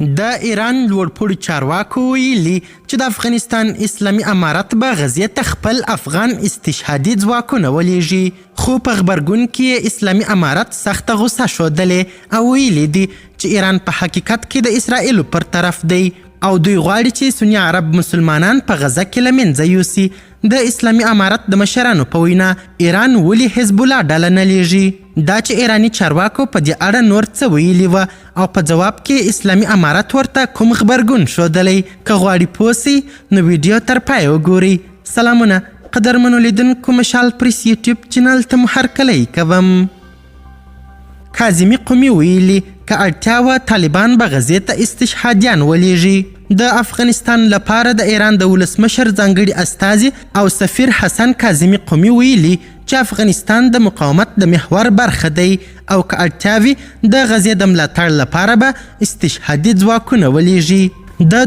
د ایران لوړپوړو چارواکو ویلي چې د افغانستان اسلامي امارت به غزې ته خپل افغان استشهادي ځواکونه ولېږي، خو په غبرګون کې اسلامي امارت سخته غوسه ښودلې او ویلي دي چې ایران په حقیقت کې د اسرائیلو پر طرف دی او دوی غواړي چې سني عرب مسلمانان په غزه کې له منځه یوسي. د اسلامي امارت د مشرانو په وینا ایران ولې حزب الله ډله نه لیږي؟ دا چې ایراني چارواکو په دې اړه نور څه ویلي وه او په جواب کې اسلامي امارت ورته کوم غبرګون ښودلی. که غواړي پوه سئ نو ویډیو تر پایه وګورئ. سلامونه قدرمنو لیدونکو، مشال پریس یوټیوب چینل ته مو هرکلی کوم. کاظمي قومي ویلي که اړتیا وه طالبان به غزې ته استشهادیان ولېږي. د افغانستان لپاره د ایران د ولسمشر ځانګړي استازي او سفیر حسن کاظمي قومي ویلي چې افغانستان د مقاومت د محور برخه دی او که اړتیا وي د غزې د ملاتړ لپاره به استشهادي ځواکونه ولېږي.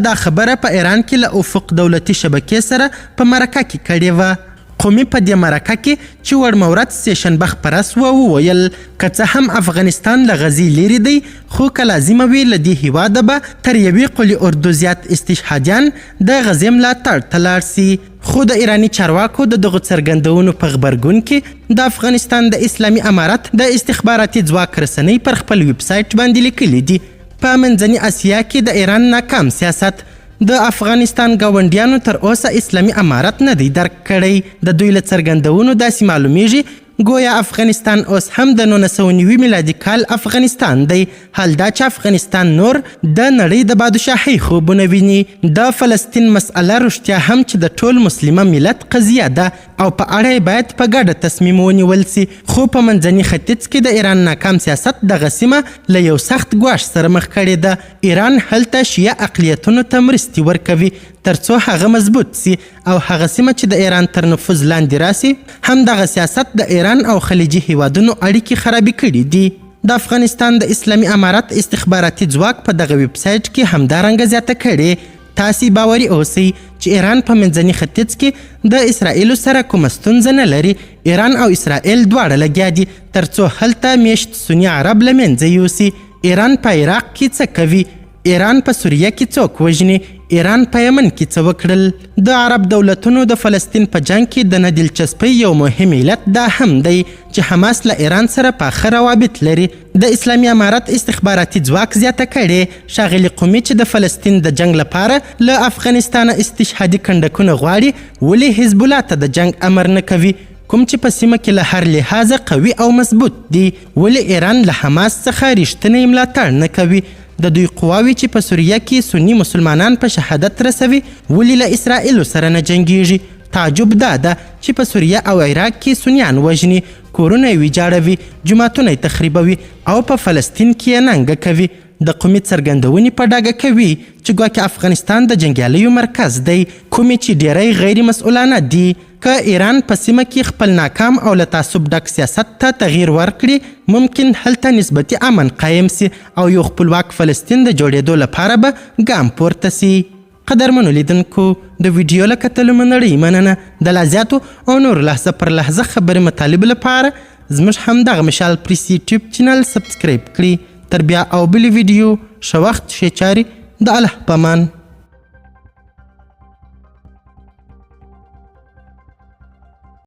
دا خبره په ایران کې له افق دولتي شبکې سره په مرکه کې کړې وه. قومي په دې مرکه کې چې وړمه ورځ سېشنبه خپره سوه وویل که څه هم افغانستان له غزې لیرې دی، خو که لازمه وي له دې هیواده به تر یوې قلي اردو زیات استشهادیان د غزې ملاتړ ته لاړ سي. خو د ایراني چارواکو د دغو څرګندونو په غبرګون کې د افغانستان د اسلامي امارت د استخباراتي ځواک رسنۍ پر خپل ویب سایټ باندې لیکلي دي په منځني اسیا کې د ایران ناکام سیاست د افغانستان ګاونډیانو تر اوسه اسلامي امارت نه دی درک کړی. د دوی له څرګندونو داسې معلومیږي گویا افغانستان اوس هم د 1990 میلادي کال افغانستان دی، حال دا چې افغانستان نور د نړۍ د بادشاهۍ خوبونه ویني. د فلسطین مسئله رښتیا هم چې د ټول مسلمه ملت قضیه ده او په اړه باید په ګډه تصمیم ونیول سي، خو په منځني ختیځ کې د ایران ناکام سیاست دغه سیمه له یو سخت ګواښ سره مخ کړې ده. ایران هلته شیعه اقلیتونو ته مرستې ورکوي ترڅو هغه مضبوط سي او هغه سیمه چې د ایران تر نفوذ لاندې راسي همدغه سیاست د ایران او خلیجي هیوادونو اړیکې خرابې کړي دي. د افغانستان د اسلامي امارت استخباراتي ځواک په دغه ویب سایټ کې همدارنګه زیاته کړې. تاسې باوري اوسئ چې ایران په منځني ختیځ کې د اسرائیلو سره کومه ستونزه نه لري. ایران او اسرائیل دواړه لګیا دي ترڅو هلته میشت سني عرب له منځه یوسي. ایران په عراق کې څه کوي؟ ایران په سوریه کې څوک وژني؟ ایران په یمن کې څه وکړل؟ د عرب دولتونو د فلسطین په جنگ کې د نه دلچسپۍ یو مهم علت دا هم دی چې حماس له ایران سره پاخه روابط لري. د اسلامي امارت استخباراتي ځواک زیاته کړې ښاغلي قومي چې د فلسطین د جنگ لپاره له افغانستانه استشهادي کنډکونه غواړي، ولې حزب الله ته د جنگ امر نه کوي کوم چې په سیمه کې له هر لحاظه قوي او مضبوط دي؟ ولې ایران له حماس څخه رښتینی ملاتړ نه کوي؟ د دوی قواوې چې په سوریه کې سني مسلمانان په شهادت رسوي ولې له اسرائیلو سره نه جنګیږي؟ تعجب دا ده چې په سوریه او عراق کې سنیان وژني، کورونه یې ویجاړوي، جوماتونه یې تخریبوي او په فلسطین کې یې ننګه کوي. د قومي څرګندونې په ډاګه کوي چې ګواکې افغانستان د جنګیالیو مرکز دی، کومې چې ډیری غیر مسؤلانه دي. که ایران په سیمه کې خپل ناکام او له تعصب ډک سیاست ته تغییر ورکړي، ممکن هلته نسبتي امن قایم سي او یو خپلواک فلسطین د جوړېدو لپاره به ګام پورته سي. قدرمنو لیدونکو، د ویډیو له کتلو مننه مننه. د لا زیاتو او نور لحظه پر لحظه خبرې مطالب لپاره زموږ همدغه مشال پریس یوټیوب چینل سبسکرایب کړئ. تر بیا او بلې ویډیو ښه وخت ښې چارې. د الله په امان.